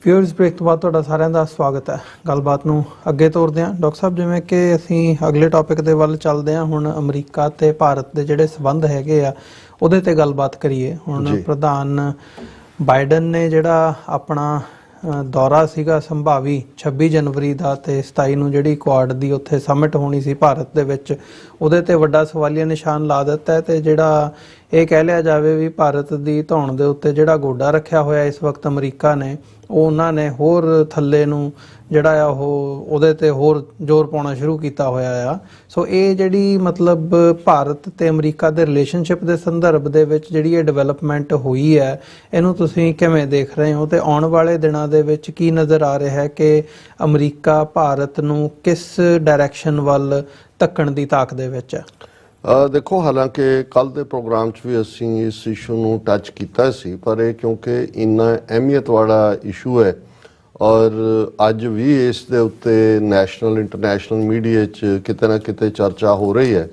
Viewers break तो बाद तुहाडा सारिਆਂ ਦਾ ਸਵਾਗਤ ਹੈ। ਗੱਲਬਾਤ ਨੂੰ ਅੱਗੇ ਤੋਰਦੇ ਹਾਂ ਡਾਕਟਰ ਸਾਹਿਬ, ਜਿਵੇਂ ਕਿ ਅਸੀਂ ਅਗਲੇ ਟੌਪਿਕ ਦੇ ਵੱਲ ਚੱਲਦੇ ਹਾਂ। ਹੁਣ ਅਮਰੀਕਾ ਤੇ ਭਾਰਤ ਦੇ ਜਿਹੜੇ ਸਬੰਧ ਹੈਗੇ ਆ ਉਹਦੇ ਤੇ ਗੱਲਬਾਤ ਕਰੀਏ। ਹੁਣ ਪ੍ਰਧਾਨ ਬਾਈਡਨ ਨੇ ਜਿਹੜਾ ਆਪਣਾ ਦੌਰਾ ਸੀਗਾ ਸੰਭਾਵੀ 26 ਜਨਵਰੀ ਦਾ ਤੇ 27 ਨੂੰ ਜਿਹੜੀ ਕੁਆਡ ਦੀ ਉੱਥੇ ਸਮਿਟ ਹੋਣੀ ਸੀ ਭਾਰਤ ਦੇ ਵਿੱਚ, ਉਹਦੇ ਤੇ ਵੱਡਾ ਸਵਾਲੀਆ ਨਿਸ਼ਾਨ ਲਾ ਦਿੱਤਾ ਹੈ। ਤੇ ਜਿਹੜਾ ਇਹ ਕਹਿ ਲਿਆ ਜਾਵੇ ਵੀ ਭਾਰਤ ਦੀ ਧੌਣ ਦੇ ਉੱਤੇ ਜਿਹੜਾ ਗੋਡਾ ਰੱਖਿਆ ਹੋਇਆ ਇਸ ਵਕਤ ਅਮਰੀਕਾ ਨੇ, ਉਹ ਉਹਨਾਂ ਨੇ ਹੋਰ ਥੱਲੇ ਨੂੰ ਜਿਹੜਾ ਆ ਉਹ ਉਹਦੇ ਤੇ ਹੋਰ ਜ਼ੋਰ ਪਾਉਣਾ ਸ਼ੁਰੂ ਕੀਤਾ ਹੋਇਆ ਆ। ਸੋ ਇਹ ਜਿਹੜੀ ਮਤਲਬ ਭਾਰਤ ਤੇ ਅਮਰੀਕਾ ਦੇ ਰਿਲੇਸ਼ਨਸ਼ਿਪ ਦੇ ਸੰਦਰਭ ਦੇ ਵਿੱਚ ਜਿਹੜੀ ਇਹ ਡਿਵੈਲਪਮੈਂਟ ਹੋਈ ਹੈ, ਇਹਨੂੰ ਤੁਸੀਂ ਕਿਵੇਂ ਦੇਖ ਰਹੇ ਹੋ? ਤੇ ਆਉਣ ਵਾਲੇ ਦਿਨਾਂ ਦੇ ਵਿੱਚ ਕੀ ਨਜ਼ਰ ਆ ਰਿਹਾ ਹੈ ਕਿ ਅਮਰੀਕਾ ਭਾਰਤ ਨੂੰ ਕਿਸ ਡਾਇਰੈਕਸ਼ਨ ਵੱਲ ਧੱਕਣ ਦੀ ਤਾਕ ਦੇ ਵਿੱਚ ਹੈ? देखो, हालांकि कल के प्रोग्राम भी असी इस इशू को टच किया सी, पर यह क्योंकि इन्ना अहमियत वाला इशू है और अज भी इस दे उत्ते नैशनल इंटरनैशनल मीडिया किते ना किते चर्चा हो रही है,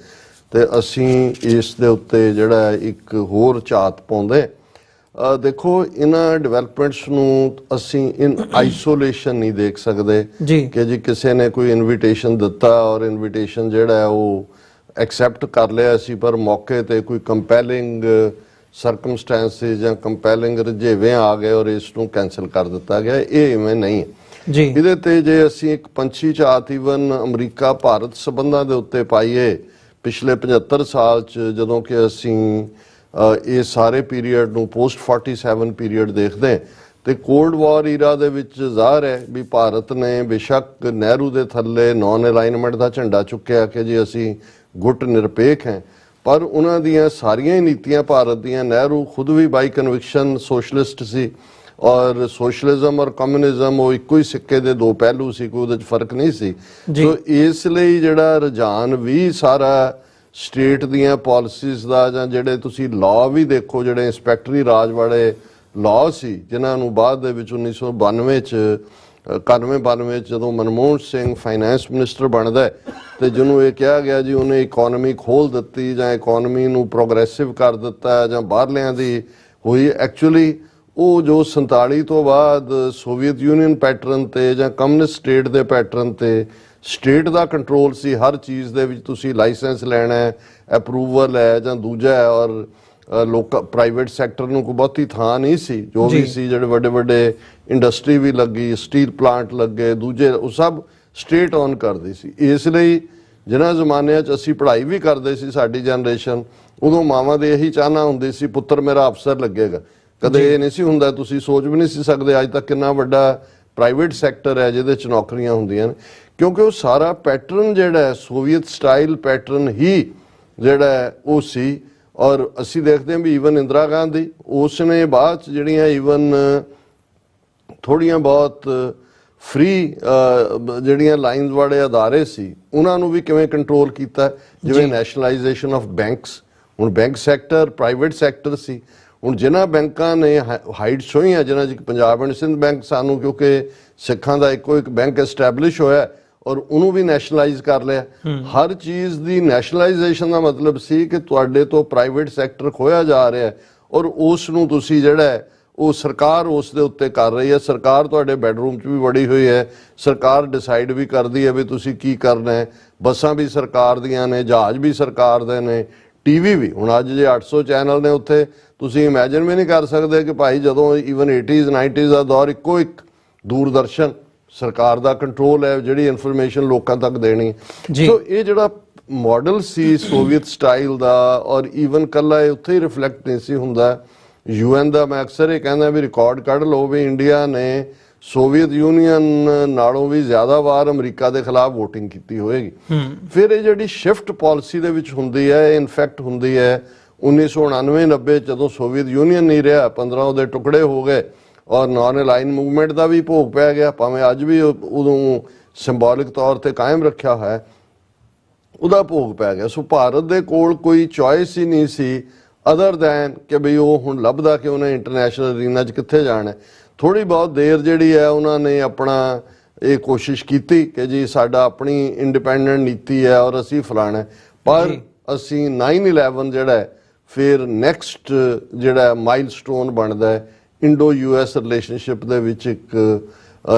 तो असी इस दे उत्ते जिहड़ा एक होर झात पाउंदे। देखो, इन्हां डिवेलपमेंट्स नूं असी इन आइसोलेशन नहीं देख सकते कि जी किसी ने कोई इनविटेशन दिता और इनविटेशन जिहड़ा है वो एक्सैप्ट कर लिया सी, पर मौके ते कोई कंपैलिंग सरकमस्टेंसिस या कंपैलिंग रजेवे आ गए और इसनूं कैंसल कर दिता गया। ये इवें नहीं है जी। इहदे ते जे असीं एक पंछी झात ईवन अमरीका भारत संबंधां दे उत्ते पाईए पिछले 75 साल च, जदों कि असीं ये सारे पीरीयड नूं पोस्ट 47 पीरीयड देखदे ते कोल्ड वॉर ईरा दे विच ज़ाहिर है भी भारत ने बेशक नेहरू दे थल्ले नॉन अलाइनमेंट दा झंडा चुक्या कि जी असीं गुट निरपेख हैं, पर उन्हां दियां सारियां ही नीतियां भारत दियां, नेहरू खुद भी बाई कन्विक्शन सोशलिस्ट सी और सोशलिज्म और कम्युनिज्म वो इक्को ही सिक्के दे दो पहलू सी, कोई उहदे च फर्क नहीं सी। तो इसलिए जिहड़ा रुझान भी सारा स्टेट दियां पॉलिसीज़ दा जां जिहड़े तुसीं लॉ भी देखो, जिहड़े इंस्पैक्टरी राज वाले लॉ सी जिन्हां नूं बाद दे विच 1992 च 91-92 ਜਦੋਂ ਮਨਮੋਹਨ ਸਿੰਘ फाइनेंस मिनिस्टर ਬਣਦਾ ਤੇ ਜਿਹਨੂੰ ਇਹ ਕਿਹਾ ਗਿਆ ਜੀ ਉਹਨੇ ਇਕਨੋਮੀ ਖੋਲ ਦਿੱਤੀ ਜਾਂ ਇਕਨੋਮੀ ਨੂੰ ਪ੍ਰੋਗਰੈਸਿਵ ਕਰ ਦਿੱਤਾ ਜਾਂ ਬਾਹਰਲਿਆਂ ਦੀ ਹੋਈ, ਐਕਚੁਅਲੀ ਉਹ ਜੋ 47 ਤੋਂ ਬਾਅਦ ਸੋਵੀਅਤ ਯੂਨੀਅਨ ਪੈਟਰਨ ਤੇ ਜਾਂ ਕਮਿਊਨਿਸਟ ਸਟੇਟ ਦੇ ਪੈਟਰਨ ਤੇ ਸਟੇਟ ਦਾ ਕੰਟਰੋਲ ਸੀ ਹਰ ਚੀਜ਼ ਦੇ ਵਿੱਚ। ਤੁਸੀਂ ਲਾਇਸੈਂਸ ਲੈਣਾ ਹੈ, ਅਪਰੂਵਲ ਹੈ ਜਾਂ ਦੂਜਾ ਹੈ, ਔਰ ਲੋਕ ਪ੍ਰਾਈਵੇਟ ਸੈਕਟਰ ਨੂੰ ਕੋਈ ਬਹੁਤੀ ਥਾਂ ਨਹੀਂ ਸੀ। ਜੋ ਵੀ ਸੀ ਜਿਹੜੇ ਵੱਡੇ ਵੱਡੇ ਇੰਡਸਟਰੀ ਵੀ ਲੱਗੀ, ਸਟੀਲ ਪਲਾਂਟ ਲੱਗੇ, ਦੂਜੇ ਉਹ ਸਭ ਸਟੇਟ ਓਨ ਕਰਦੀ ਸੀ। ਇਸ ਲਈ ਜਿਨ੍ਹਾਂ ਜ਼ਮਾਨਿਆਂ 'ਚ ਅਸੀਂ ਪੜ੍ਹਾਈ ਵੀ ਕਰਦੇ ਸੀ, ਸਾਡੀ ਜਨਰੇਸ਼ਨ, ਉਦੋਂ ਮਾਵਾਂ ਦੇ ਇਹੀ ਚਾਹਨਾ ਹੁੰਦੀ ਸੀ ਪੁੱਤਰ ਮੇਰਾ ਅਫਸਰ ਲੱਗੇਗਾ। ਕਦੇ ਇਹ ਨਹੀਂ ਸੀ ਹੁੰਦਾ, ਤੁਸੀਂ ਸੋਚ ਵੀ ਨਹੀਂ ਸੀ ਸਕਦੇ ਅੱਜ ਤੱਕ ਕਿੰਨਾ ਵੱਡਾ ਪ੍ਰਾਈਵੇਟ ਸੈਕਟਰ ਹੈ ਜਿਹਦੇ 'ਚ ਨੌਕਰੀਆਂ ਹੁੰਦੀਆਂ ਨੇ, ਕਿਉਂਕਿ ਉਹ ਸਾਰਾ ਪੈਟਰਨ ਜਿਹੜਾ ਸੋਵੀਅਤ ਸਟਾਈਲ ਪੈਟਰਨ ਹੀ ਜਿਹੜਾ ਉਹ ਸੀ। और असी देखते हैं भी ईवन इंदिरा गांधी उसने बाद जड़ियाँ ईवन थोड़ियाँ बहुत फ्री जड़ियाँ लाइन्स वाले अदारे सी उन्होंने भी किवें कंट्रोल किया, जिवें नैशनलाइजेशन ऑफ बैंक्स। हुण बैंक सैक्टर प्राइवेट सैक्टर सी, हुण जिन्हां बैंकां ने हाइट छोई है, जिन्हां च पंजाब एंड सिंध बैंक सानू क्योंकि सिखां दा इक्को एक बैंक एस्टैबलिश होया और उन्होंने भी नैशनलाइज कर लिया। हर चीज़ की नैशनलाइजेशन का मतलब सी कि तुहाडे तो प्राइवेट सैक्टर खोया जा रहा है और उसनूं तुसीं जिहड़ा है वो सरकार उस दे उत्ते कर रही है। सरकार तुहाडे बैडरूम च भी वड़ी हुई है, सरकार डिसाइड भी करती है भी तुसीं की करना है। बसां भी सरकार दियां ने, जहाज़ भी सरकार दे ने, टीवी भी। हुण अज जे 800 चैनल ने उत्थे तुसीं इमैजिन भी नहीं कर सकते कि भाई जदों ईवन 80s 90s का दौर इक्को एक दूरदर्शन सरकार का कंट्रोल है जिहड़ी इनफॉर्मेशन लोगों तक देनी। सो ये जिहड़ा मॉडल सी सोवियत स्टाइल का और ईवन कला उत्थे ही रिफ्लैक्ट नहीं सी हुंदा। UN का मैं अक्सर ये कहना भी रिकॉर्ड कढ़ लो भी इंडिया ने सोवियत यूनीयन नालों भी ज़्यादा बार अमरीका के खिलाफ वोटिंग की होएगी। फिर ये जिहड़ी शिफ्ट पॉलिसी दे विच हुंदी है, इनफैक्ट हुंदी है 1999-90 जदों सोवियत यूनीयन नहीं रहा, 15 उहदे टुकड़े हो गए और नॉन अलाइन मूवमेंट का भी भोग पै गया, भावें अज भी उदों सिंबॉलिक तौर पर कायम रखा है, उहदा भोग पै गया। सो भारत दे कोल कोई चॉइस ही नहीं सी अदर दैन कि बई वो हुण लभदा कि उन्हें इंटरनैशनल अरीना च कित्थे जाना है। थोड़ी बहुत देर जिहड़ी है उन्होंने अपना ये कोशिश की कि जी साडा अपनी इंडिपेंडेंट नीति है और असी फलाना है, पर असी 9/11 जिहड़ा है फिर नैक्सट जिहड़ा माइलस्टोन बनदा है ਇੰਡੋ US ਰਿਲੇਸ਼ਨਸ਼ਿਪ ਦੇ ਵਿੱਚ ਇੱਕ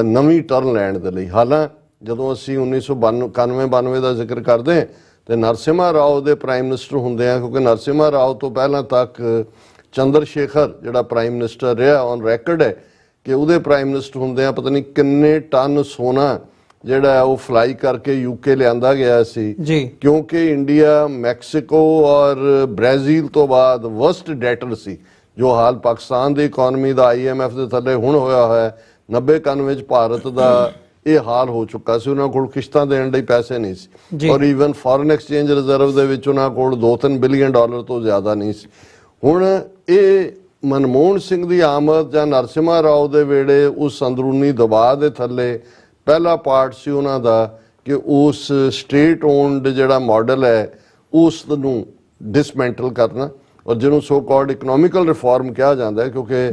ਨਵੀਂ ਟਰਨ ਲੈਣ ਦੇ ਲਈ। ਹਾਲਾਂ ਜਦੋਂ ਅਸੀਂ 1991-92 ਦਾ ਜ਼ਿਕਰ ਕਰਦੇ ਤੇ ਨਰਸਿਮਹਾ ਰਾਓ ਦੇ ਪ੍ਰਾਈਮ ਮਿਨਿਸਟਰ ਹੁੰਦੇ ਆ, ਕਿਉਂਕਿ ਨਰਸਿਮਹਾ ਰਾਓ ਤੋਂ ਪਹਿਲਾਂ ਤੱਕ ਚੰਦਰ ਸ਼ੇਖਰ ਜਿਹੜਾ ਪ੍ਰਾਈਮ ਮਿਨਿਸਟਰ ਰਿਹਾ ਔਨ ਰੈਕਰਡ ਹੈ ਕਿ ਉਹਦੇ ਪ੍ਰਾਈਮ ਮਿਨਿਸਟਰ ਹੁੰਦੇ ਆ ਪਤਾ ਨਹੀਂ ਕਿੰਨੇ ਟਨ ਸੋਨਾ ਜਿਹੜਾ ਉਹ ਫਲਾਈ ਕਰਕੇ UK ਲਿਆਂਦਾ ਗਿਆ ਸੀ ਜੀ, ਕਿਉਂਕਿ ਇੰਡੀਆ ਮੈਕਸੀਕੋ ਔਰ ਬ੍ਰਾਜ਼ੀਲ ਤੋਂ ਬਾਅਦ ਵਰਸਟ ਡੈਟਰ ਸੀ। ਜੋ ਹਾਲ ਪਾਕਿਸਤਾਨ ਦੀ ਇਕਨੋਮੀ ਦਾ IMF ਦੇ ਥੱਲੇ ਹੁਣ ਹੋਇਆ ਹੋਇਆ 90-91 ਵਿੱਚ ਭਾਰਤ ਦਾ ਇਹ ਹਾਲ ਹੋ ਚੁੱਕਾ ਸੀ। ਉਹਨਾਂ ਕੋਲ ਕਿਸ਼ਤਾਂ ਦੇਣ ਲਈ ਪੈਸੇ ਨਹੀਂ ਸੀ ਔਰ ਈਵਨ ਫੋਰਨ ਐਕਸਚੇਂਜ ਰਿਜ਼ਰਵ ਦੇ ਵਿੱਚ ਉਹਨਾਂ ਕੋਲ $2-3 ਬਿਲੀਅਨ ਤੋਂ ਜ਼ਿਆਦਾ ਨਹੀਂ ਸੀ। ਹੁਣ ਇਹ ਮਨਮੋਹਨ ਸਿੰਘ ਦੀ ਆਮਦ ਜਾਂ ਨਰਸਿਮਹਾ ਰਾਓ ਦੇ ਵੇਲੇ ਉਸ ਅੰਦਰੂਨੀ ਦਬਾਅ ਦੇ ਥੱਲੇ ਪਹਿਲਾ ਪਾਰਟ ਸੀ ਉਹਨਾਂ ਦਾ ਕਿ ਉਸ ਸਟੇਟ ਓਨਡ ਜਿਹੜਾ ਮਾਡਲ ਹੈ ਉਸ ਨੂੰ ਡਿਸਮੈਂਟਲ ਕਰਨਾ ਔਰ ਜਿਹਨੂੰ ਸੋ ਕਾਲਡ ਇਕਨੋਮਿਕਲ ਰਿਫਾਰਮ ਕਿਹਾ ਜਾਂਦਾ ਹੈ, ਕਿਉਂਕਿ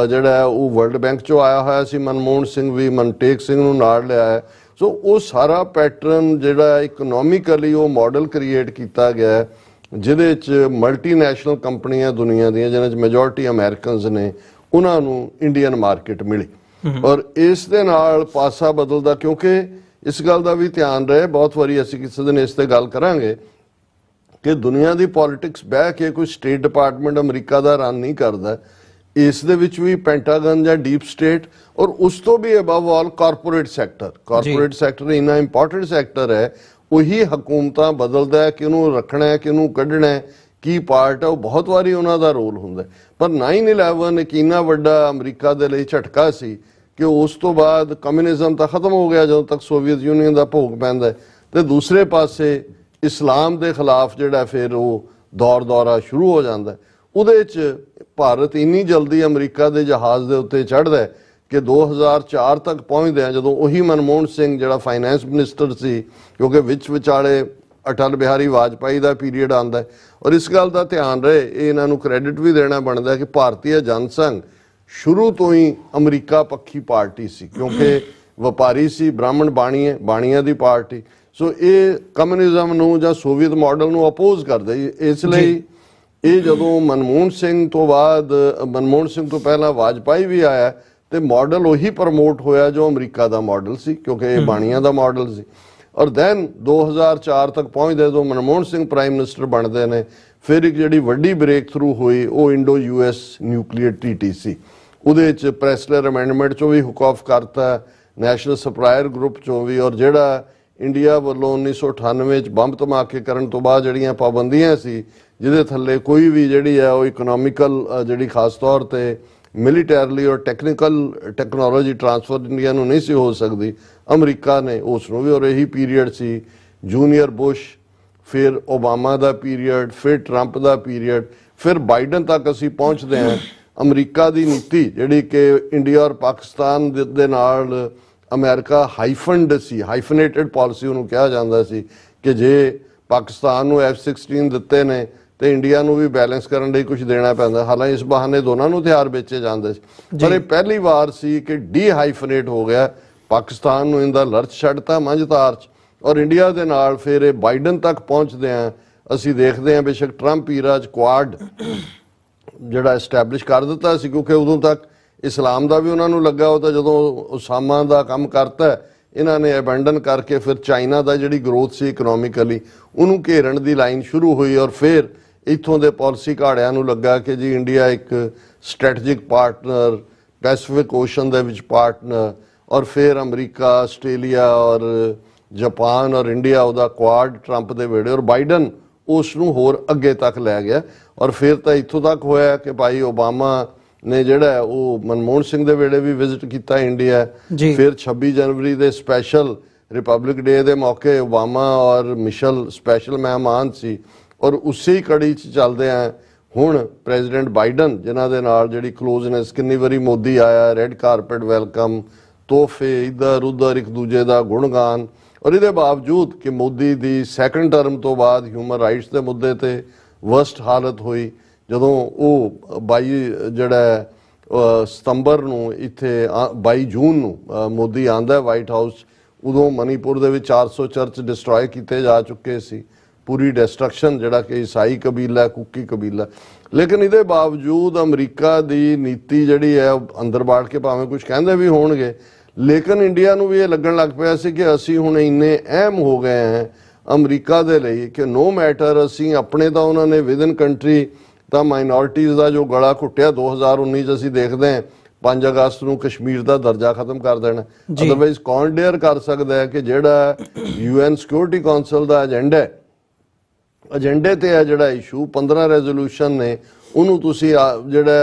ਜਿਹੜਾ ਉਹ ਵਰਲਡ ਬੈਂਕ ਚੋਂ ਆਇਆ ਹੋਇਆ ਸੀ। ਮਨਮੋਹਨ ਸਿੰਘ ਵੀ ਮਨਟੇਕ ਸਿੰਘ ਨੂੰ ਨਾਲ ਲਿਆ ਹੈ। ਸੋ ਉਹ ਸਾਰਾ ਪੈਟਰਨ ਜਿਹੜਾ ਇਕਨੋਮਿਕਲੀ ਉਹ ਮਾਡਲ ਕ੍ਰੀਏਟ ਕੀਤਾ ਗਿਆ ਹੈ ਜਿਹਦੇ 'ਚ ਮਲਟੀਨੈਸ਼ਨਲ ਕੰਪਨੀਆਂ ਦੁਨੀਆ ਦੀਆਂ ਜਿਹਨਾਂ 'ਚ ਮੈਜੋਰਟੀ ਅਮਰੀਕਨਸ ਨੇ ਉਹਨਾਂ ਨੂੰ ਇੰਡੀਅਨ ਮਾਰਕੀਟ ਮਿਲੀ ਔਰ ਇਸ ਦੇ ਨਾਲ ਪਾਸਾ ਬਦਲਦਾ। ਕਿਉਂਕਿ ਇਸ ਗੱਲ ਦਾ ਵੀ ਧਿਆਨ ਰਹੇ, ਬਹੁਤ ਵਾਰੀ ਅਸੀਂ ਕਿਸੇ ਦਿਨ ਇਸ ਤੇ ਗੱਲ ਕਰਾਂਗੇ ਕਿ ਦੁਨੀਆ ਦੀ ਪੋਲਿਟਿਕਸ ਬਹਿ ਕੇ ਕੋਈ ਸਟੇਟ ਡਿਪਾਰਟਮੈਂਟ ਅਮਰੀਕਾ ਦਾ ਰਨ ਨਹੀਂ ਕਰਦਾ। ਇਸ ਦੇ ਵਿੱਚ ਵੀ ਪੈਂਟਾਗਨ ਜਾਂ ਡੀਪ ਸਟੇਟ ਔਰ ਉਸ ਤੋਂ ਵੀ ਅਬਵ ਆਲ ਕਾਰਪੋਰੇਟ ਸੈਕਟਰ ਇੰਨਾ ਇੰਪੋਰਟੈਂਟ ਸੈਕਟਰ ਹੈ। ਉਹੀ ਹਕੂਮਤਾਂ ਬਦਲਦਾ ਹੈ ਕਿ ਉਹਨੂੰ ਰੱਖਣਾ ਹੈ ਕਿ ਉਹਨੂੰ ਕੱਢਣਾ ਹੈ, ਕੀ ਪਾਰਟ ਹੈ, ਉਹ ਬਹੁਤ ਵਾਰੀ ਉਹਨਾਂ ਦਾ ਰੋਲ ਹੁੰਦਾ। ਪਰ 9/11 ਇੱਕ ਇੰਨਾ ਵੱਡਾ ਅਮਰੀਕਾ ਦੇ ਲਈ ਝਟਕਾ ਸੀ ਕਿ ਉਸ ਤੋਂ ਬਾਅਦ ਕਮਿਊਨਿਜ਼ਮ ਤਾਂ ਖਤਮ ਹੋ ਗਿਆ ਜਦੋਂ ਤੱਕ ਸੋਵੀਅਤ ਯੂਨੀਅਨ ਦਾ ਭੋਗ ਪੈਂਦਾ ਤੇ ਦੂਸਰੇ ਪਾਸੇ ਇਸਲਾਮ ਦੇ ਖਿਲਾਫ ਜਿਹੜਾ ਫਿਰ ਉਹ ਦੌਰਾ ਸ਼ੁਰੂ ਹੋ ਜਾਂਦਾ। ਉਹਦੇ 'ਚ ਭਾਰਤ ਇੰਨੀ ਜਲਦੀ ਅਮਰੀਕਾ ਦੇ ਜਹਾਜ਼ ਦੇ ਉੱਤੇ ਚੜ੍ਹਦਾ ਕਿ 2004 ਤੱਕ ਪਹੁੰਚਦੇ ਆ ਜਦੋਂ ਉਹੀ ਮਨਮੋਹਨ ਸਿੰਘ ਜਿਹੜਾ ਫਾਈਨੈਂਸ ਮਿਨਿਸਟਰ ਸੀ, ਕਿਉਂਕਿ ਵਿਚਾਲੇ ਅਟਲ ਬਿਹਾਰੀ ਵਾਜਪਾਈ ਦਾ ਪੀਰੀਅਡ ਆਉਂਦਾ ਔਰ ਇਸ ਗੱਲ ਦਾ ਧਿਆਨ ਰਹੇ, ਇਹ ਇਹਨਾਂ ਨੂੰ ਕ੍ਰੈਡਿਟ ਵੀ ਦੇਣਾ ਬਣਦਾ ਕਿ ਭਾਰਤੀ ਜਨਸੰਘ ਸ਼ੁਰੂ ਤੋਂ ਹੀ ਅਮਰੀਕਾ ਪੱਖੀ ਪਾਰਟੀ ਸੀ, ਕਿਉਂਕਿ ਵਪਾਰੀ ਸੀ, ਬ੍ਰਾਹਮਣ ਬਾਣੀਆਂ ਦੀ ਪਾਰਟੀ। ਸੋ ਇਹ ਕਮਿਊਨਿਜ਼ਮ ਨੂੰ ਜਾਂ ਸੋਵੀਅਤ ਮਾਡਲ ਨੂੰ ਅਪੋਜ਼ ਕਰਦੇ। ਇਸ ਲਈ ਇਹ ਜਦੋਂ ਮਨਮੋਹਨ ਸਿੰਘ ਤੋਂ ਪਹਿਲਾਂ ਵਾਜਪਾਈ ਵੀ ਆਇਆ ਤੇ ਮਾਡਲ ਉਹੀ ਪ੍ਰਮੋਟ ਹੋਇਆ ਜੋ ਅਮਰੀਕਾ ਦਾ ਮਾਡਲ ਸੀ, ਕਿਉਂਕਿ ਇਹ ਬਾਣੀਆਂ ਦਾ ਮਾਡਲ ਸੀ। ਔਰ ਦੈਨ 2004 ਤੱਕ ਪਹੁੰਚਦੇ ਜਦੋਂ ਮਨਮੋਹਨ ਸਿੰਘ ਪ੍ਰਾਈਮ ਮਿਨਿਸਟਰ ਬਣਦੇ ਨੇ, ਫਿਰ ਇੱਕ ਜਿਹੜੀ ਵੱਡੀ ਬ੍ਰੇਕ ਥਰੂ ਹੋਈ ਉਹ ਇੰਡੋ US ਨਿਊਕਲੀਅਰ ਟੀਟੀ ਸੀ। ਉਹਦੇ 'ਚ ਪ੍ਰੈਸਲਰ ਅਮੈਂਡਮੈਂਟ 'ਚੋਂ ਵੀ ਹੁਕ ਆਫ ਕਰਤਾ, ਨੈਸ਼ਨਲ ਸਪਲਾਇਰ ਗਰੁੱਪ 'ਚੋਂ ਵੀ, ਔਰ ਜਿਹੜਾ ਇੰਡੀਆ ਵੱਲੋਂ 1998 'ਚ ਬੰਬ ਧਮਾਕੇ ਕਰਨ ਤੋਂ ਬਾਅਦ ਜਿਹੜੀਆਂ ਪਾਬੰਦੀਆਂ ਸੀ ਜਿਹਦੇ ਥੱਲੇ ਕੋਈ ਵੀ ਜਿਹੜੀ ਹੈ ਉਹ ਇਕਨੋਮਿਕਲ ਜਿਹੜੀ ਖਾਸ ਤੌਰ ਤੇ ਮਿਲੀਟੈਰਲੀ ਔਰ ਟੈਕਨੋਲੋਜੀ ਟਰਾਂਸਫਰ ਇੰਡੀਆ ਨੂੰ ਨਹੀਂ ਸੀ ਹੋ ਸਕਦੀ, ਅਮਰੀਕਾ ਨੇ ਉਸ ਨੂੰ ਵੀ। ਔਰ ਇਹੀ ਪੀਰੀਅਡ ਸੀ ਜੂਨੀਅਰ ਬੁਸ਼, ਫਿਰ ਓਬਾਮਾ ਦਾ ਪੀਰੀਅਡ, ਫਿਰ ਟਰੰਪ ਦਾ ਪੀਰੀਅਡ, ਫਿਰ ਬਾਈਡਨ ਤੱਕ ਅਸੀਂ ਪਹੁੰਚਦੇ ਹਾਂ। ਅਮਰੀਕਾ ਦੀ ਨੀਤੀ ਜਿਹੜੀ ਕਿ ਇੰਡੀਆ ਔਰ ਪਾਕਿਸਤਾਨ ਦੇ ਨਾਲ ਅਮਰੀਕਾ ਹਾਈਫਨਡ ਸੀ, ਹਾਈਫਨੇਟਡ ਪਾਲਿਸੀ ਉਹਨੂੰ ਕਿਹਾ ਜਾਂਦਾ ਸੀ ਕਿ ਜੇ ਪਾਕਿਸਤਾਨ ਨੂੰ F-16 ਦਿੱਤੇ ਨੇ ਤੇ ਇੰਡੀਆ ਨੂੰ ਵੀ ਬੈਲੈਂਸ ਕਰਨ ਲਈ ਕੁਝ ਦੇਣਾ ਪੈਂਦਾ। ਹਾਲਾਂਕਿ ਇਸ ਬਹਾਨੇ ਦੋਨਾਂ ਨੂੰ ਹਥਿਆਰ ਵੇਚੇ ਜਾਂਦੇ ਸੀ, ਪਰ ਇਹ ਪਹਿਲੀ ਵਾਰ ਸੀ ਕਿ ਡੀ-ਹਾਈਫਨੇਟ ਹੋ ਗਿਆ, ਪਾਕਿਸਤਾਨ ਨੂੰ ਇਹਦਾ ਲਰਚ ਛੱਡਤਾ ਮੰਝਧਾਰ 'ਚ ਔਰ ਇੰਡੀਆ ਦੇ ਨਾਲ ਫਿਰ ਇਹ ਬਾਈਡਨ ਤੱਕ ਪਹੁੰਚਦੇ ਆ। ਅਸੀਂ ਦੇਖਦੇ ਹਾਂ ਬੇਸ਼ੱਕ ਟਰੰਪ ਈਰਾ 'ਚ ਕੁਆਡ ਜਿਹੜਾ ਐਸਟੈਬਲਿਸ਼ ਕਰ ਦਿੱਤਾ ਸੀ, ਕਿਉਂਕਿ ਉਦੋਂ ਤੱਕ ਇਸਲਾਮ ਦਾ ਵੀ ਉਹਨਾਂ ਨੂੰ ਲੱਗਾ। ਉਹ ਤਾਂ ਜਦੋਂ ਉਸਾਮਾ ਦਾ ਕੰਮ ਕਰਤਾ ਇਹਨਾਂ ਨੇ ਅਬੈਂਡਨ ਕਰਕੇ ਫਿਰ ਚਾਈਨਾ ਦਾ ਜਿਹੜੀ ਗਰੋਥ ਸੀ ਇਕਨੋਮਿਕਲੀ ਉਹਨੂੰ ਘੇਰਨ ਦੀ ਲਾਈਨ ਸ਼ੁਰੂ ਹੋਈ ਔਰ ਫਿਰ ਇੱਥੋਂ ਦੇ ਪਾਲਿਸੀ ਘਾੜਿਆਂ ਨੂੰ ਲੱਗਾ ਕਿ ਜੀ ਇੰਡੀਆ ਇੱਕ ਸਟ੍ਰੈਟੇਜਿਕ ਪਾਰਟਨਰ, ਪੈਸੀਫਿਕ ਓਸ਼ਨ ਦੇ ਵਿੱਚ ਪਾਰਟਨਰ, ਔਰ ਫਿਰ ਅਮਰੀਕਾ, ਆਸਟ੍ਰੇਲੀਆ ਔਰ ਜਾਪਾਨ ਔਰ ਇੰਡੀਆ ਉਹਦਾ ਕੁਆਡ ਟਰੰਪ ਦੇ ਵੇੜੇ ਔਰ ਬਾਈਡਨ ਉਸ ਨੂੰ ਹੋਰ ਅੱਗੇ ਤੱਕ ਲੈ ਗਿਆ। ਔਰ ਫਿਰ ਤਾਂ ਇੱਥੋਂ ਤੱਕ ਹੋਇਆ ਕਿ ਭਾਈ ਓਬਾਮਾ ਨੇ ਜਿਹੜਾ ਉਹ ਮਨਮੋਹਨ ਸਿੰਘ ਦੇ ਵੇਲੇ ਵੀ ਵਿਜ਼ਿਟ ਕੀਤਾ ਇੰਡੀਆ। ਫਿਰ 26 ਜਨਵਰੀ ਦੇ ਸਪੈਸ਼ਲ ਰਿਪਬਲਿਕ ਡੇ ਦੇ ਮੌਕੇ ਓਬਾਮਾ ਔਰ ਮਿਸ਼ਲ ਸਪੈਸ਼ਲ ਮਹਿਮਾਨ ਸੀ ਔਰ ਉਸੇ ਹੀ ਕੜੀ 'ਚ ਚੱਲਦੇ ਆ ਹੁਣ ਪ੍ਰੈਜ਼ੀਡੈਂਟ ਬਾਈਡਨ ਜਿਨ੍ਹਾਂ ਦੇ ਨਾਲ ਜਿਹੜੀ ਕਲੋਜ਼ਨੈਸ, ਕਿੰਨੀ ਵਾਰੀ ਮੋਦੀ ਆਇਆ, ਰੈੱਡ ਕਾਰਪੇਟ ਵੈਲਕਮ, ਤੋਹਫੇ ਇੱਧਰ ਉੱਧਰ, ਇੱਕ ਦੂਜੇ ਦਾ ਗੁਣਗਾਨ। ਔਰ ਇਹਦੇ ਬਾਵਜੂਦ ਕਿ ਮੋਦੀ ਦੀ ਸੈਕੰਡ ਟਰਮ ਤੋਂ ਬਾਅਦ ਹਿਊਮਨ ਰਾਈਟਸ ਦੇ ਮੁੱਦੇ ਤੇ ਵਰਸਟ ਹਾਲਤ ਹੋਈ ਜਦੋਂ ਉਹ 22 ਸਤੰਬਰ ਨੂੰ ਇੱਥੇ 22 ਜੂਨ ਨੂੰ ਮੋਦੀ ਆਂਦਾ ਵਾਈਟ ਹਾਊਸ, ਉਦੋਂ ਮਨੀਪੁਰ ਦੇ ਵਿੱਚ 400 ਚਰਚ ਡਿਸਟਰੋਏ ਕੀਤੇ ਜਾ ਚੁੱਕੇ ਸੀ, पूरी डिस्ट्रक्शन जिहड़ा कि ईसाई कबीला कुकी कबीला। लेकिन इहदे बावजूद अमरीका दी नीति जिहड़ी है अंदर बाड़ के भावें कुछ कहंदे भी होणगे, लेकिन इंडिया नूं भी ये लगन लग पिया सी कि असीं हुण इन्ने अहम हो गए हैं अमरीका दे लई कि नो मैटर असीं अपने तां उन्हां ने विद इन कंट्री तां माइनॉरिटीज़ का जो गला घुट्टिया 2019 च असीं देखते हैं 5 अगस्त ਨੂੰ कश्मीर का दर्जा खत्म कर देना। अदरवाइज कौन डेयर कर सकता है कि जिहड़ा UN सिक्योरिटी कौंसल का एजेंडा एजेंडे ते है जिहड़ा इशू 15 रेजोल्यूशन ने उन्होंने तुसीं जिहड़ा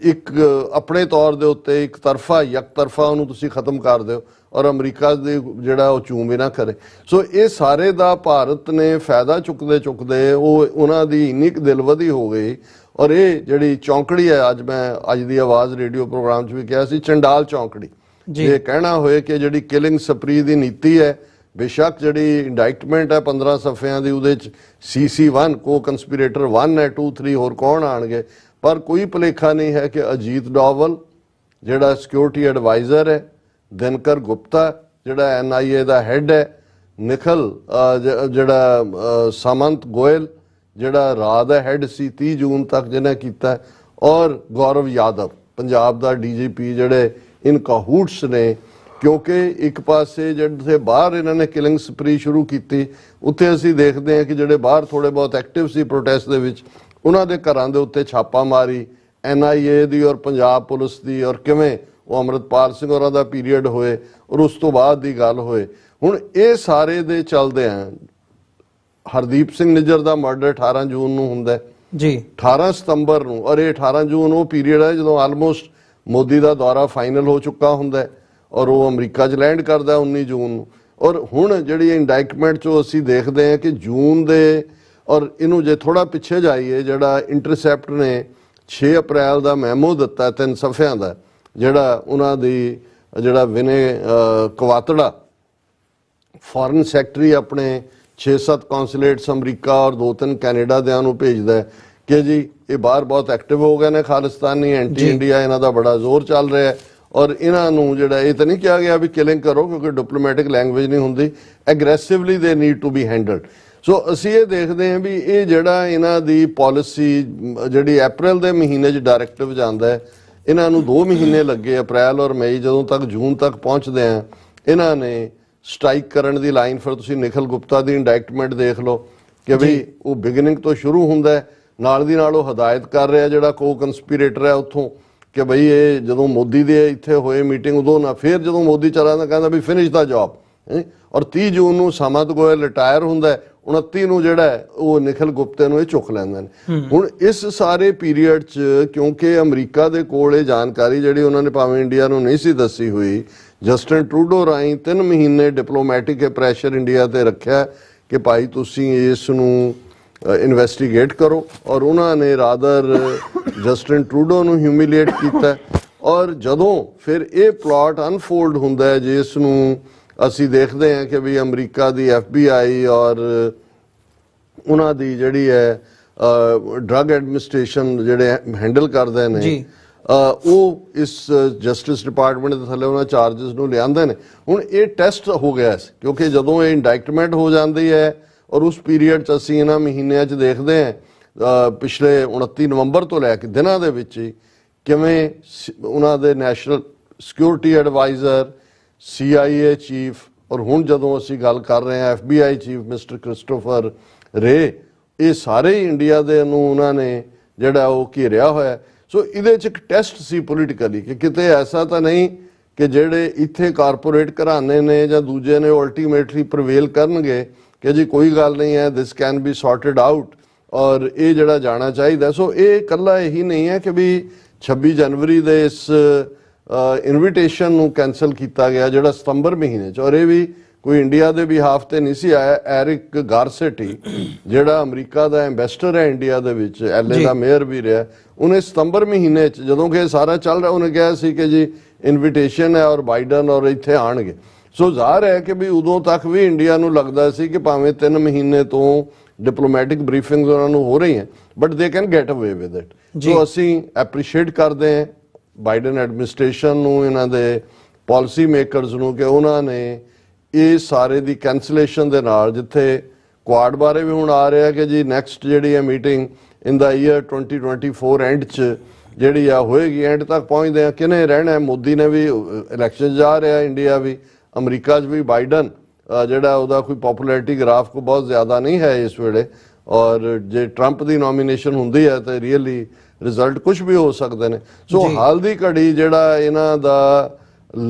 एक अपने तौर के उत्ते एक तरफा यक तरफा उन्होंने तुसीं खत्म कर दो और अमरीका दे जिहड़ा चूम भी ना करे। सो ये सारे दा भारत ने फायदा चुकते चुकते उन्हां दी इन्नी दिलवदी हो गई और ये जिहड़ी चौंकड़ी है अज मैं अज दी आवाज़ रेडियो प्रोग्राम च भी कहा सी चंडाल चौंकड़ी ये कहना होए कि जिहड़ी किलिंग स्प्री दी नीति है बेशक जिहड़ी इंडाइटमेंट है 15 सफ़ियां दी उहदे च CC1 को कंस्पीरेटर 1 है 2 3 होर कौन आणगे, पर कोई भुलेखा नहीं है कि अजीत डोवल जिहड़ा सिक्योरिटी एडवाइज़र है, दिनकर गुप्ता जिहड़ा NIA दा हैड है, निखिल जिहड़ा सामंत गोयल जिहड़ा राह दा हैड सी 30 जून तक जिन्हें किया, और गौरव यादव पंजाब दा DGP जिहड़े इन काहूट्स ने। क्योंकि एक पासे जिहड़े बाहर इन्होंने किलिंग स्प्री शुरू की उत्थे असीं देखते हैं कि जिहड़े बाहर थोड़े बहुत एक्टिव सी प्रोटेस्ट दे विच उन्हां दे घरां दे उत्ते छापा मारी NIA दी और पंजाब पुलिस दी और किवें वो अमृतपाल सिंह होरां दा पीरीयड होए और उस तो बाद दी गल होए। हुण ये सारे दे चलदे हैं हरदीप सिंह निज्जर का मर्डर 18 जून ਨੂੰ ਹੁੰਦਾ जी 18 ਸਤੰਬਰ ਨੂੰ और ये 18 जून वो पीरीयड है जो आलमोस्ट मोदी का दौरा फाइनल हो चुका होंदा और वो अमरीका च लैंड करता 19 जून ਨੂੰ। और हुण जिहड़ी इंडाइटमेंट चो असीं देखते हैं कि जून दे और इनू जे थोड़ा पिछे जाइए जिहड़ा इंटरसैप्ट ने 6 अप्रैल का मैमो दिता 3 सफ़ियां का जिहड़ा उन्हां दी जिहड़ा विनय कवातड़ा फॉरन सैकटरी अपने 6-7 कौंसलेट्स अमरीका और 2-3 कैनेडा दियां नूं भेजदा है कि जी ये बाहर बहुत एक्टिव हो गए ने खालिस्तानी एंटी इंडिया इन्हां दा बड़ा जोर चल रहा है और इन्हां नूं जिहड़ा ये तो नहीं कहा गया भी किलिंग करो क्योंकि डिप्लोमैटिक लैंगवेज नहीं हुंदी, aggressively they need to be handled. So असीं ये देखते हैं भी ये जिहड़ा इन्हां दी पॉलिसी जिहड़ी अप्रैल दे महीने च डायरैक्टिव जांदा है इन्हां नूं 2 महीने लगे अप्रैल और मई जदों तक जून तक पहुँचते हैं इन्हां ने स्ट्राइक करन दी लाइन। फिर तुसीं निखिल गुप्ता दी इंडाइटमेंट देख लो कि भाई वो बिगिनिंग तो शुरू हुंदा है नाल दी नाल वो हदायत कर रहा जिहड़ा को कंस्पीरेटर है उत्थों कि भाई ये जदों मोदी दे इत्थे होए मीटिंग उदों ना फिर जदों मोदी चला तां कहंदा भी फिनिश द जॉब और 30 जून ਨੂੰ सामंत गोयल रिटायर हुंदा है 29 ਨੂੰ ਜਿਹੜਾ ਉਹ ਨਿਖਿਲ ਗੁਪਤੇ ਨੂੰ ਇਹ ਚੁੱਕ ਲੈਂਦੇ ਨੇ। ਹੁਣ ਇਸ ਸਾਰੇ ਪੀਰੀਅਡ 'ਚ ਕਿਉਂਕਿ ਅਮਰੀਕਾ ਦੇ ਕੋਲ ਇਹ ਜਾਣਕਾਰੀ ਜਿਹੜੀ ਉਹਨਾਂ ਨੇ ਭਾਵੇਂ ਇੰਡੀਆ ਨੂੰ ਨਹੀਂ ਸੀ ਦੱਸੀ ਹੋਈ ਜਸਟਿਨ ਟਰੂਡੋ ਰਾਹੀਂ 3 ਮਹੀਨੇ ਡਿਪਲੋਮੈਟਿਕ ਪ੍ਰੈਸ਼ਰ ਇੰਡੀਆ ਤੇ ਰੱਖਿਆ ਕਿ ਭਾਈ ਤੁਸੀਂ ਇਸ ਨੂੰ ਇਨਵੈਸਟੀਗੇਟ ਕਰੋ और उन्होंने रादर जस्टिन ट्रूडो ਨੂੰ ਹਿਊਮਿਲੀਏਟ ਕੀਤਾ और ਜਦੋਂ ਫਿਰ ਇਹ ਪਲਾਟ ਅਨਫੋਲਡ ਹੁੰਦਾ ਹੈ ਜਿਸ ਨੂੰ ਅਸੀਂ ਦੇਖਦੇ ਹਾਂ ਕਿ ਵੀ ਅਮਰੀਕਾ ਦੀ FBI और ਉਹਨਾਂ ਦੀ ਜਿਹੜੀ ਹੈ ਡਰੱਗ ਐਡਮਿਨਿਸਟ੍ਰੇਸ਼ਨ ਜਿਹੜੇ ਹੈਂਡਲ ਕਰਦੇ ਨੇ ਉਹ ਇਸ ਜਸਟਿਸ ਡਿਪਾਰਟਮੈਂਟ ਦੇ ਥੱਲੇ ਉਹਨਾਂ ਚਾਰजेस ਨੂੰ ਲਿਆਂਦੇ ਨੇ। ਹੁਣ ਇਹ ਟੈਸਟ ਹੋ ਗਿਆ ਕਿਉਂਕਿ ਜਦੋਂ ਇਹ ਇੰਡਾਇਕਟਮੈਂਟ ਹੋ ਜਾਂਦੀ ਹੈ और उस पीरीयड च असीं इन्हां महीनों च देखते हैं पिछले 29 नवंबर तो लैके दिनों के विच ही किवें उन्हां दे national security adviser CIA chief और हुण जदों असीं गल कर रहे हैं FBI चीफ मिस्टर क्रिस्टोफर रे ये सारे ही इंडिया दे नूं उन्हां ने जिहड़ा वो घेरिया होया। सो इहदे च एक टैसट सी पोलीटिकली कि किते ऐसा तो नहीं कि जिहड़े इत्थे कारपोरेट घराने ने जां दूजे ने अल्टीमेटली प्रवेल करनगे कि जी कोई गल नहीं है this can be sorted out और ये जड़ा जाना चाहिए। सो ये कला यही नहीं है कि भी 26 जनवरी दे इस इनविटेशन नूं कैंसल किया गया जिहड़ा सितंबर महीने च और ये भी कोई इंडिया के बिहाफ ते नहीं सी आया। एरिक गारसेटी जिहड़ा अमरीका का एंबेसडर है इंडिया दे विच LA का मेयर भी रहा उन्हें सितंबर महीने च जदों कि सारा चल रहा उन्हें कहा सी कि जी इनविटेशन है और बाइडन और इत्थे आणगे। सो ਜ਼ਾਹਰ है कि भी उदों तक भी इंडिया नूं लगदा सी कि भावें 3 महीने तो डिप्लोमैटिक ब्रीफिंग्स उन्हां नूं हो रही हैं but they can get away with it. So असीं एप्रीशिएट करते हैं बाइडन एडमिनिस्ट्रेशन नूं इन्हां दे पॉलिसी मेकरस नूं कि उन्हां ने ये सारे दी कैंसलेशन दे नाल जिथे ਕੁਆਡ ਬਾਰੇ ਵੀ ਹੁਣ ਆ ਰਿਹਾ ਕਿ ਜੀ ਨੈਕਸਟ ਜਿਹੜੀ ਹੈ meeting in the year 2024 and 'ਚ ਜਿਹੜੀ ਆ ਹੋਏਗੀ। ਐਂਡ ਤੱਕ ਪਹੁੰਚਦੇ ਆ ਕਿਨੇ ਰਹਿਣਾ। ਮੋਦੀ ਨੇ ਵੀ ਇਲੈਕਸ਼ਨ ਜਾ ਰਿਹਾ, ਇੰਡੀਆ ਵੀ, ਅਮਰੀਕਾ 'ਚ ਵੀ ਬਾਈਡਨ ਜਿਹੜਾ ਉਹਦਾ ਕੋਈ ਪਪੂਲੈਰਿਟੀ ਗ੍ਰਾਫ ਕੋ ਬਹੁਤ ਜ਼ਿਆਦਾ ਨਹੀਂ ਹੈ ਇਸ ਵੇਲੇ। ਔਰ ਜੇ ਟਰੰਪ ਦੀ ਨੋਮੀਨੇਸ਼ਨ ਹੁੰਦੀ ਹੈ ਤਾਂ ਰੀਅਲੀ ਰਿਜ਼ਲਟ ਕੁਝ ਵੀ ਹੋ ਸਕਦੇ ਨੇ। ਸੋ ਹਾਲ ਦੀ ਘੜੀ ਜਿਹੜਾ ਇਹਨਾਂ ਦਾ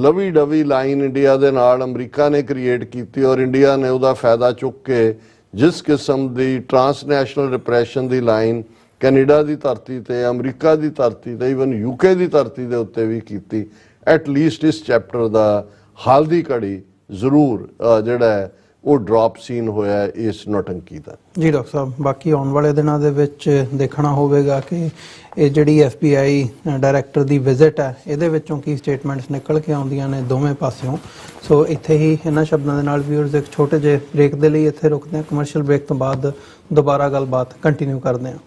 ਲਵੀ ਡਵੀ ਲਾਈਨ ਇੰਡੀਆ ਦੇ ਨਾਲ ਅਮਰੀਕਾ ਨੇ ਕ੍ਰੀਏਟ ਕੀਤੀ ਔਰ ਇੰਡੀਆ ਨੇ ਉਹਦਾ ਫਾਇਦਾ ਚੁੱਕ ਕੇ ਜਿਸ ਕਿਸਮ ਦੀ ਟਰਾਂਸਨੈਸ਼ਨਲ ਰਿਪਰੈਸ਼ਨ ਦੀ ਲਾਈਨ ਕੈਨੇਡਾ ਦੀ ਧਰਤੀ ਤੇ, ਅਮਰੀਕਾ ਦੀ ਧਰਤੀ ਤੇ, ਈਵਨ ਯੂਕੇ ਦੀ ਧਰਤੀ ਦੇ ਉੱਤੇ ਵੀ ਕੀਤੀ, ਐਟ ਲੀਸਟ ਇਸ ਚੈਪਟਰ ਦਾ ਹਾਲ ਦੀ ਘੜੀ ਜ਼ਰੂਰ ਜਿਹੜਾ ਹੈ ਉਹ ਡ੍ਰੌਪ ਸੀਨ ਹੋਇਆ ਇਸ ਨੌਟੰਕੀ ਦਾ। ਜੀ ਡਾਕਟਰ ਸਾਹਿਬ, ਬਾਕੀ ਆਉਣ ਵਾਲੇ ਦਿਨਾਂ ਦੇ ਵਿੱਚ ਦੇਖਣਾ ਹੋਵੇਗਾ ਕਿ ਇਹ ਜਿਹੜੀ FBI ਡਾਇਰੈਕਟਰ ਦੀ ਵਿਜ਼ਿਟ ਹੈ ਇਹਦੇ ਵਿੱਚੋਂ ਕੀ ਸਟੇਟਮੈਂਟਸ ਨਿਕਲ ਕੇ ਆਉਂਦੀਆਂ ਨੇ ਦੋਵੇਂ ਪਾਸਿਓਂ। ਸੋ ਇੱਥੇ ਹੀ ਇਹਨਾਂ ਸ਼ਬਦਾਂ ਦੇ ਨਾਲ ਵਿਊਅਰਸ ਇੱਕ ਛੋਟੇ ਜਿਹੇ ਬ੍ਰੇਕ ਦੇ ਲਈ ਇੱਥੇ ਰੁਕਦੇ ਹਾਂ। ਕਮਰਸ਼ੀਅਲ ਬ੍ਰੇਕ ਤੋਂ ਬਾਅਦ ਦੁਬਾਰਾ ਗੱਲਬਾਤ ਕੰਟੀਨਿਊ ਕਰਦੇ ਹਾਂ।